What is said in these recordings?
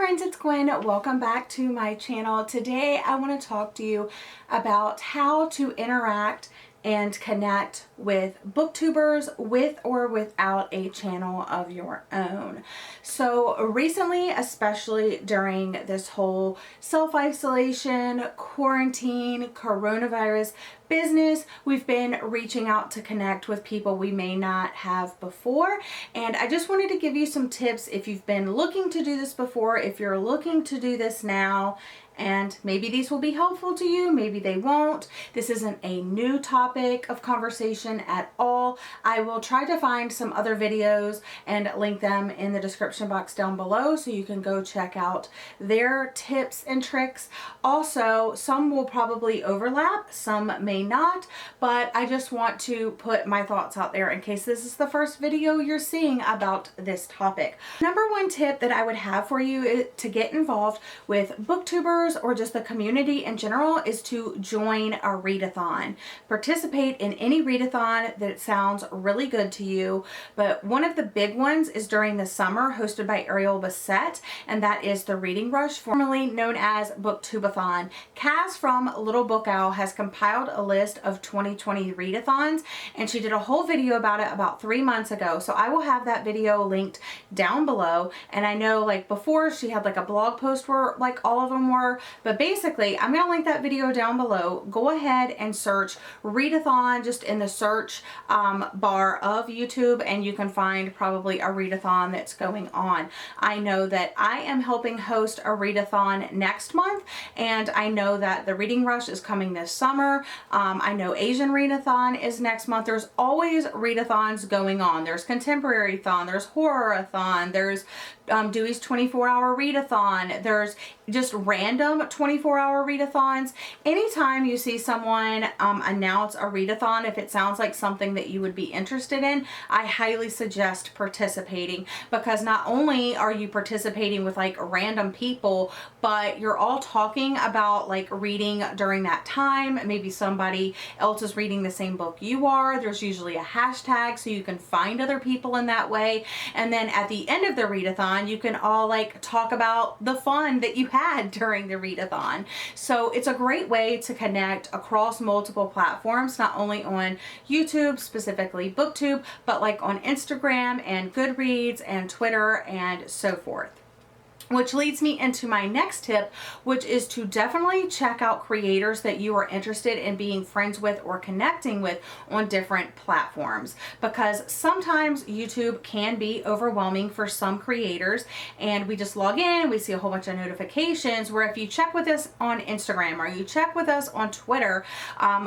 friends, it's Gwen. Welcome back to my channel. Today I want to talk to you about how to interact and connect with booktubers with or without a channel of your own. So recently, especially during this whole self-isolation, quarantine, coronavirus business, we've been reaching out to connect with people we may not have before. And I just wanted to give you some tips if you've been looking to do this before, if you're looking to do this now, and maybe these will be helpful to you, maybe they won't. This isn't a new topic of conversation at all. I will try to find some other videos and link them in the description box down below so you can go check out their tips and tricks. Also, some will probably overlap, some may not, but I just want to put my thoughts out there in case this is the first video you're seeing about this topic. Number one tip that I would have for you to get involved with booktubers or just the community in general is to join a readathon. Participate in any readathon that sounds really good to you, but one of the big ones is during the summer, hosted by Ariel Bassett, and that is the Reading Rush, formerly known as BookTubeathon. Kaz from Little Book Owl has compiled a list of 2020 readathons, and she did a whole video about it about 3 months ago, so I will have that video linked down below. And I know, like, before she had like a blog post where like all of them were, but basically I'm going to link that video down below. Go ahead and search Readathon just in the search bar of YouTube, and you can find probably a readathon that's going on. I know that I am helping host a readathon next month, and I know that the Reading Rush is coming this summer. I know Asian Readathon is next month. There's always readathons going on. There's Contemporary-thon, there's Horror-a-thon, there's Dewey's 24-hour readathon, there's just random 24-hour readathons. Anytime you see someone announce a readathon, if it sounds like something that you would be interested in, I highly suggest participating, because not only are you participating with like random people, but you're all talking about like reading during that time. Maybe somebody else is reading the same book you are. There's usually a hashtag so you can find other people in that way. And then at the end of the readathon, you can all like talk about the fun that you had during the readathon. So it's a great way to connect across multiple platforms, not only on YouTube, specifically BookTube, but like on Instagram and Goodreads and Twitter and so forth. Which leads me into my next tip, which is to definitely check out creators that you are interested in being friends with or connecting with on different platforms, because sometimes YouTube can be overwhelming for some creators, and we just log in, we see a whole bunch of notifications, where if you check with us on Instagram or you check with us on Twitter,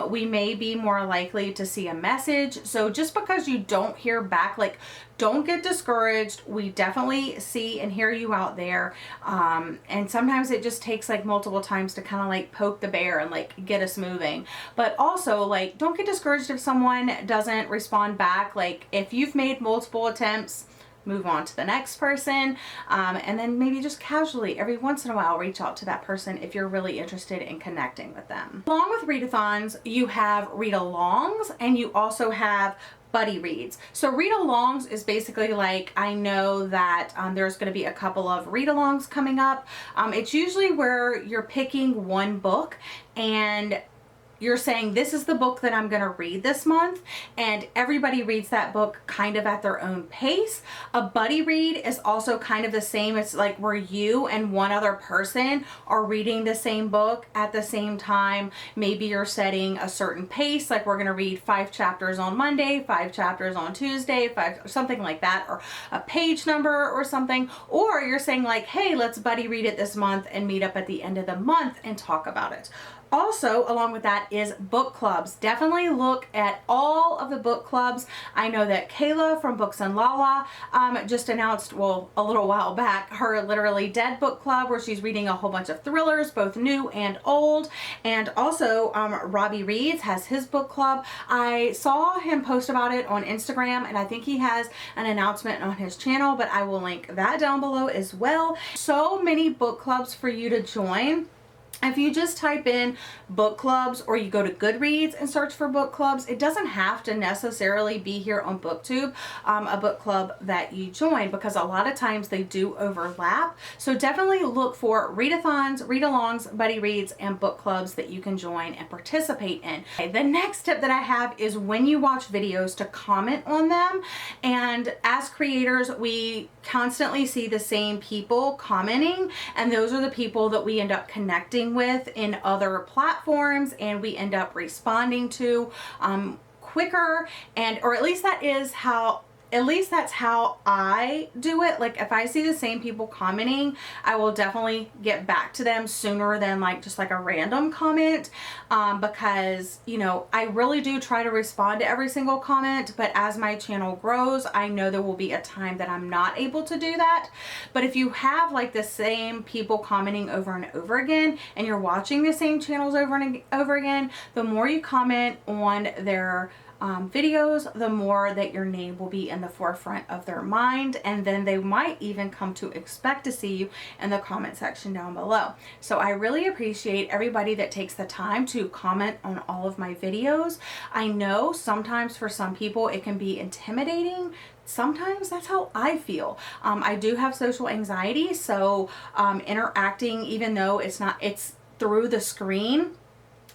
we may be more likely to see a message. So just because you don't hear back, like, don't get discouraged. We definitely see and hear you out there. And sometimes it just takes like multiple times to kind of like poke the bear and like get us moving. But also, like, don't get discouraged if someone doesn't respond back. Like, if you've made multiple attempts, move on to the next person, and then maybe just casually every once in a while reach out to that person if you're really interested in connecting with them. Along with readathons, you have read-alongs, and you also have buddy reads. So read-alongs is basically like, I know that there's going to be a couple of read-alongs coming up. It's usually where you're picking one book and you're saying, this is the book that I'm going to read this month, and everybody reads that book kind of at their own pace. A buddy read is also kind of the same. It's like where you and one other person are reading the same book at the same time. Maybe you're setting a certain pace, like we're going to read 5 chapters on Monday, 5 chapters on Tuesday, 5, something like that, or a page number or something. Or you're saying like, hey, let's buddy read it this month and meet up at the end of the month and talk about it. Also, along with that is book clubs. Definitely look at all of the book clubs. I know that Kayla from Books and Lala just announced, well, a little while back, her Literally Dead book club, where she's reading a whole bunch of thrillers, both new and old. And also, Robbie Reads has his book club. I saw him post about it on Instagram, and I think he has an announcement on his channel, but I will link that down below as well. So many book clubs for you to join. If you just type in book clubs or you go to Goodreads and search for book clubs, it doesn't have to necessarily be here on BookTube, a book club that you join, because a lot of times they do overlap. So definitely look for readathons, read-alongs, buddy reads, and book clubs that you can join and participate in. Okay, the next tip that I have is when you watch videos to comment on them. And as creators, we constantly see the same people commenting, and those are the people that we end up connecting with in other platforms, and we end up responding to quicker, and or at least that's how I do it. Like if I see the same people commenting, I will definitely get back to them sooner than like just like a random comment, because you know, I really do try to respond to every single comment, but as my channel grows, I know there will be a time that I'm not able to do that. But if you have like the same people commenting over and over again, and you're watching the same channels over and over again, the more you comment on their videos, the more that your name will be in the forefront of their mind, and then they might even come to expect to see you in the comment section down below. So I really appreciate everybody that takes the time to comment on all of my videos. I know sometimes for some people it can be intimidating. Sometimes that's how I feel. I do have social anxiety, so interacting, even though it's through the screen,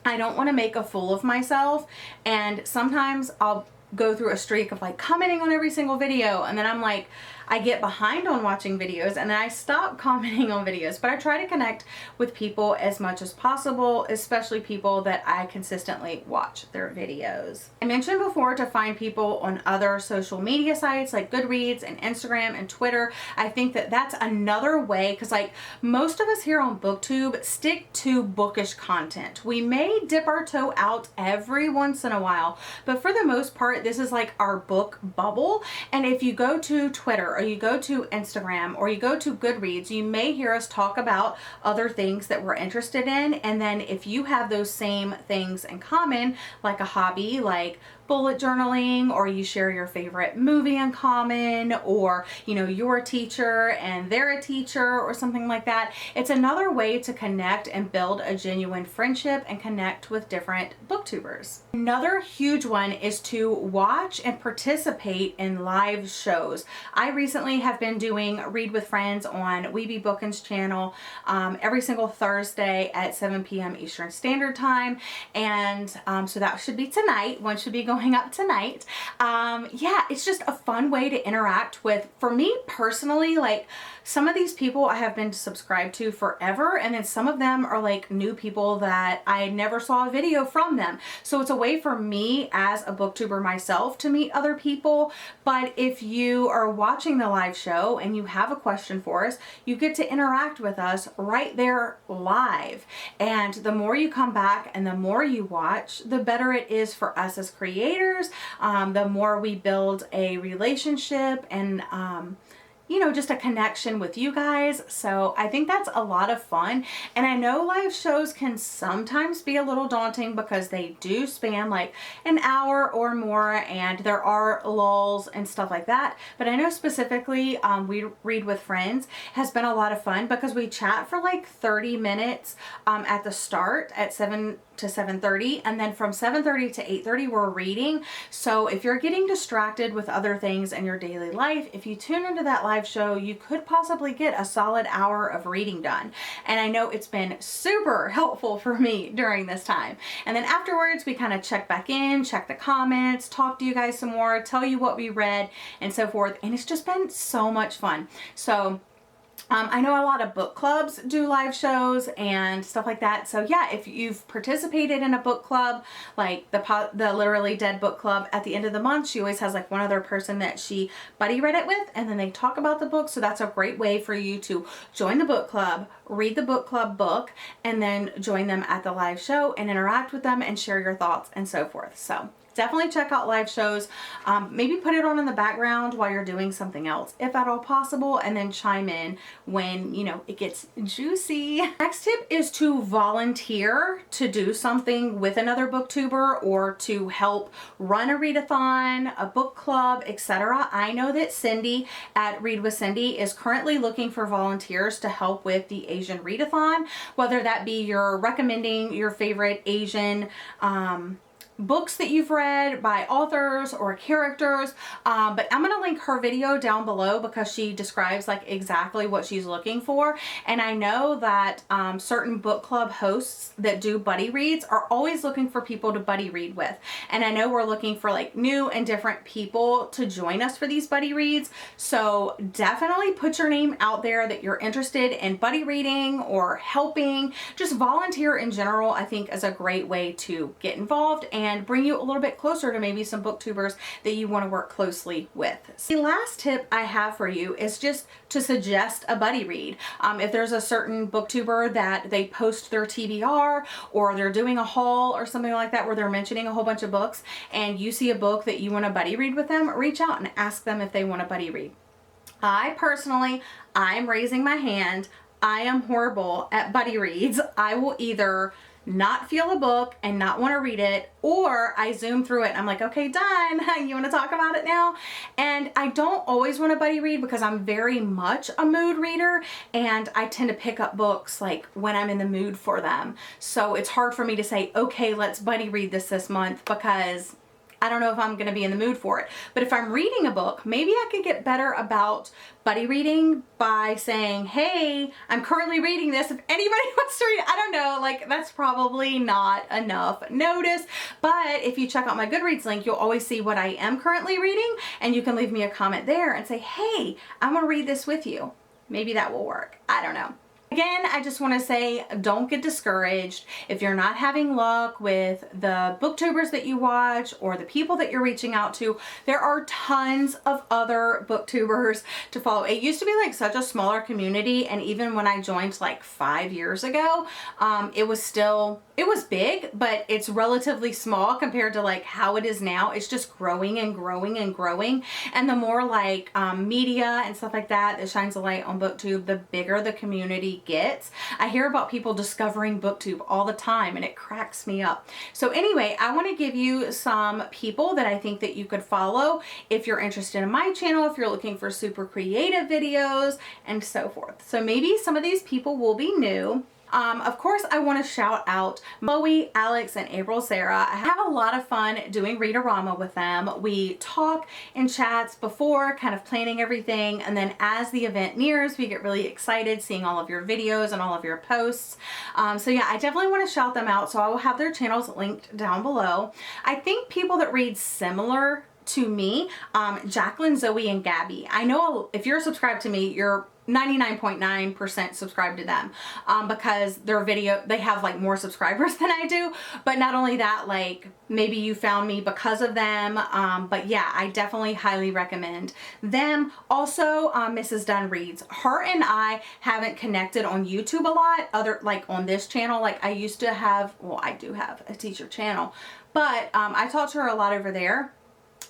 I don't want to make a fool of myself, and sometimes I'll go through a streak of like commenting on every single video, and then I'm like, I get behind on watching videos and then I stop commenting on videos. But I try to connect with people as much as possible, especially people that I consistently watch their videos. I mentioned before to find people on other social media sites like Goodreads and Instagram and Twitter. I think that that's another way, because like most of us here on BookTube stick to bookish content. We may dip our toe out every once in a while, but for the most part, this is like our book bubble. And if you go to Twitter, or you go to Instagram, or you go to Goodreads, you may hear us talk about other things that we're interested in. And then if you have those same things in common, like a hobby like bullet journaling, or you share your favorite movie in common, or you know, you're a teacher and they're a teacher or something like that, it's another way to connect and build a genuine friendship and connect with different booktubers. Another huge one is to watch and participate in live shows. I recently have been doing Read with Friends on Weeby Bookin's channel every single Thursday at 7 p.m. Eastern Standard Time, and so that should be tonight. One should be going up tonight. Yeah, it's just a fun way to interact with, for me personally, like some of these people I have been subscribed to forever, and then some of them are like new people that I never saw a video from them. So it's a way for me as a booktuber myself to meet other people. But if you are watching the live show and you have a question for us, you get to interact with us right there live. And the more you come back and the more you watch, the better it is for us as creators. The more we build a relationship and you know, just a connection with you guys. So I think that's a lot of fun. And I know live shows can sometimes be a little daunting because they do span like an hour or more, and there are lulls and stuff like that. But I know specifically We Read with Friends has been a lot of fun because we chat for like 30 minutes at the start at 7 to 7:30, and then from 7:30 to 8:30 we're reading. So if you're getting distracted with other things in your daily life, if you tune into that live show, you could possibly get a solid hour of reading done. And I know it's been super helpful for me during this time. And then afterwards we kind of check back in, check the comments, talk to you guys some more, tell you what we read and so forth, and it's just been so much fun. So I know a lot of book clubs do live shows and stuff like that. So yeah, if you've participated in a book club, like the Literally Dead book club, at the end of the month, she always has like one other person that she buddy read it with, and then they talk about the book. So that's a great way for you to join the book club, read the book club book, and then join them at the live show and interact with them and share your thoughts and so forth. So definitely check out live shows. Maybe put it on in the background while you're doing something else, if at all possible, and then chime in when, you know, it gets juicy. Next tip is to volunteer to do something with another booktuber or to help run a readathon, a book club, etc. I know that Cindy at Read with Cindy is currently looking for volunteers to help with the Asian readathon, whether that be you're recommending your favorite Asian books that you've read by authors or characters, but I'm gonna link her video down below because she describes like exactly what she's looking for. And I know that certain book club hosts that do buddy reads are always looking for people to buddy read with, and I know we're looking for like new and different people to join us for these buddy reads. So definitely put your name out there that you're interested in buddy reading or helping. Just volunteer in general, I think, is a great way to get involved and bring you a little bit closer to maybe some booktubers that you want to work closely with. So the last tip I have for you is just to suggest a buddy read. If there's a certain booktuber that they post their TBR or they're doing a haul or something like that where they're mentioning a whole bunch of books and you see a book that you want to buddy read with them, reach out and ask them if they want to buddy read. I'm raising my hand. I am horrible at buddy reads. I will either not feel a book and not want to read it, or I zoom through it and I'm like, okay, done. You want to talk about it now? And I don't always want to buddy read because I'm very much a mood reader and I tend to pick up books like when I'm in the mood for them. So it's hard for me to say, okay, let's buddy read this month because I don't know if I'm going to be in the mood for it. But if I'm reading a book, maybe I could get better about buddy reading by saying, hey, I'm currently reading this. If anybody wants to read it, I don't know, like that's probably not enough notice. But if you check out my Goodreads link, you'll always see what I am currently reading and you can leave me a comment there and say, hey, I'm going to read this with you. Maybe that will work. I don't know. Again, I just want to say, don't get discouraged. If you're not having luck with the booktubers that you watch or the people that you're reaching out to, there are tons of other booktubers to follow. It used to be like such a smaller community, and even when I joined like 5 years ago, it was big, but it's relatively small compared to like how it is now. It's just growing and growing and growing. And the more like media and stuff like that shines a light on BookTube, the bigger the community gets. I hear about people discovering BookTube all the time and it cracks me up. So anyway, I want to give you some people that I think that you could follow if you're interested in my channel, if you're looking for super creative videos and so forth. So maybe some of these people will be new. Of course, I want to shout out Chloe, Alex, and April Sarah. I have a lot of fun doing Read-A-Rama with them. We talk in chats before, kind of planning everything, and then as the event nears, we get really excited seeing all of your videos and all of your posts. So yeah, I definitely want to shout them out, so I will have their channels linked down below. I think people that read similar to me, Jacqueline, Zoe, and Gabby. I know if you're subscribed to me, you're 99.9% subscribed to them because they have like more subscribers than I do. But not only that, like maybe you found me because of them. But yeah, I definitely highly recommend them. Also, Mrs. Dunn Reads. Her and I haven't connected on YouTube a lot, like on this channel. Like I used to have, well, I do have a teacher channel, but I talk to her a lot over there.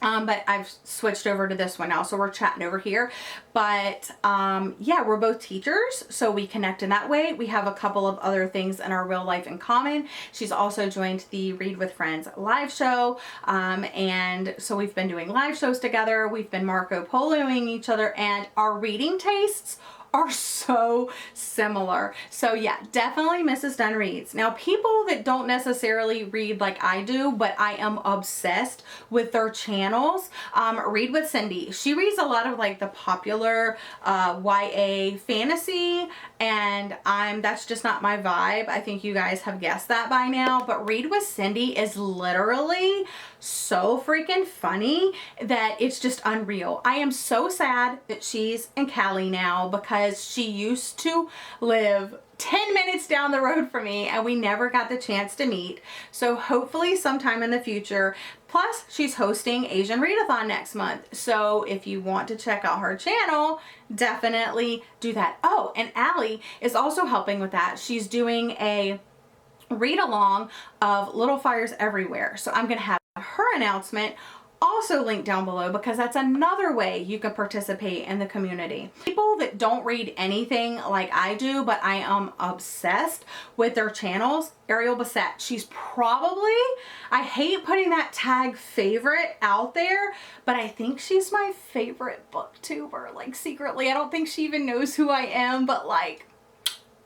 But I've switched over to this one now, so we're chatting over here. But yeah, we're both teachers, so we connect in that way. We have a couple of other things in our real life in common. She's also joined the Read with Friends live show, and so we've been doing live shows together. We've been Marco Poloing each other, and our reading tastes are so similar. So yeah, definitely Mrs. Dunn Reads. Now, people that don't necessarily read like I do, but I am obsessed with their channels, Read with Cindy. She reads a lot of like the popular YA fantasy, and that's just not my vibe. I think you guys have guessed that by now, but Read with Cindy is literally so freaking funny that it's just unreal. I am so sad that she's in Cali now because she used to live 10 minutes down the road from me and we never got the chance to meet. So hopefully sometime in the future. Plus, she's hosting Asian Readathon next month. So if you want to check out her channel, definitely do that. Oh, and Allie is also helping with that. She's doing a read along of Little Fires Everywhere. So I'm going to have her announcement, also linked down below, because that's another way you can participate in the community. People that don't read anything like I do, but I am obsessed with their channels. Ariel Bassett, she's probably, I hate putting that tag favorite out there, but I think she's my favorite booktuber, like secretly. I don't think she even knows who I am, but like,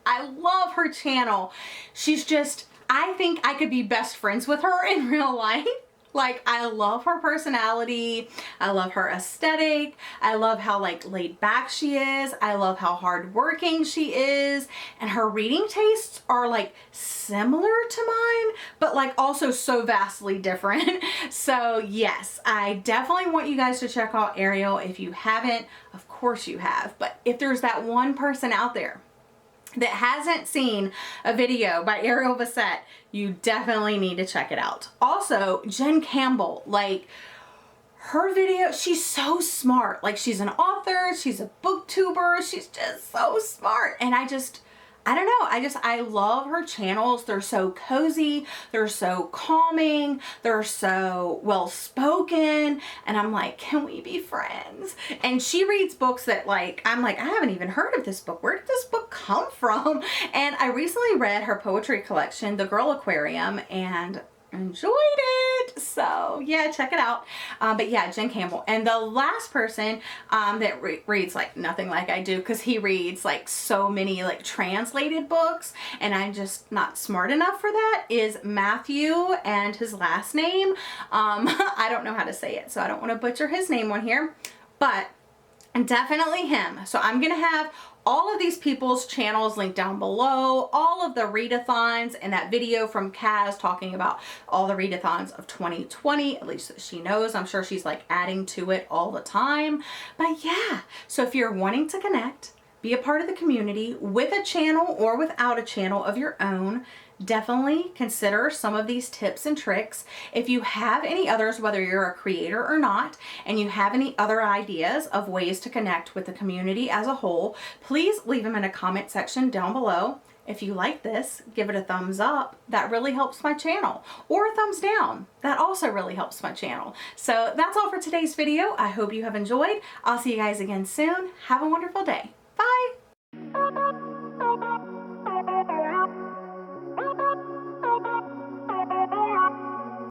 I love her channel. She's just, I think I could be best friends with her in real life. Like, I love her personality. I love her aesthetic. I love how like laid back she is. I love how hardworking she is. And her reading tastes are like similar to mine, but like also so vastly different. So yes, I definitely want you guys to check out Ariel. If you haven't, of course you have. But if there's that one person out there that hasn't seen a video by Ariel Bassett, you definitely need to check it out. Also, Jen Campbell, like her video, she's so smart. Like, she's an author, she's a booktuber, she's just so smart. And I don't know, I love her channels. They're so cozy, they're so calming, they're so well spoken, and I'm like, can we be friends? And she reads books that like, I'm like, I haven't even heard of this book. Where did this book come from? And I recently read her poetry collection, The Girl Aquarium, and enjoyed it. So yeah, check it out. But yeah, Jen Campbell. And the last person that reads like nothing like I do, because he reads like so many like translated books and I'm just not smart enough for that, is Matthew, and his last name, I don't know how to say it, so I don't want to butcher his name on here, but definitely him. So I'm gonna have all of these people's channels linked down below, all of the readathons, and that video from Kaz talking about all the readathons of 2020, at least that she knows. I'm sure she's like adding to it all the time. But yeah, so if you're wanting to connect, be a part of the community with a channel or without a channel of your own, definitely consider some of these tips and tricks. If you have any others, whether you're a creator or not, and you have any other ideas of ways to connect with the community as a whole, please leave them in a comment section down below. If you like this, give it a thumbs up. That really helps my channel. Or a thumbs down. That also really helps my channel. So that's all for today's video. I hope you have enjoyed. I'll see you guys again soon. Have a wonderful day. Bye.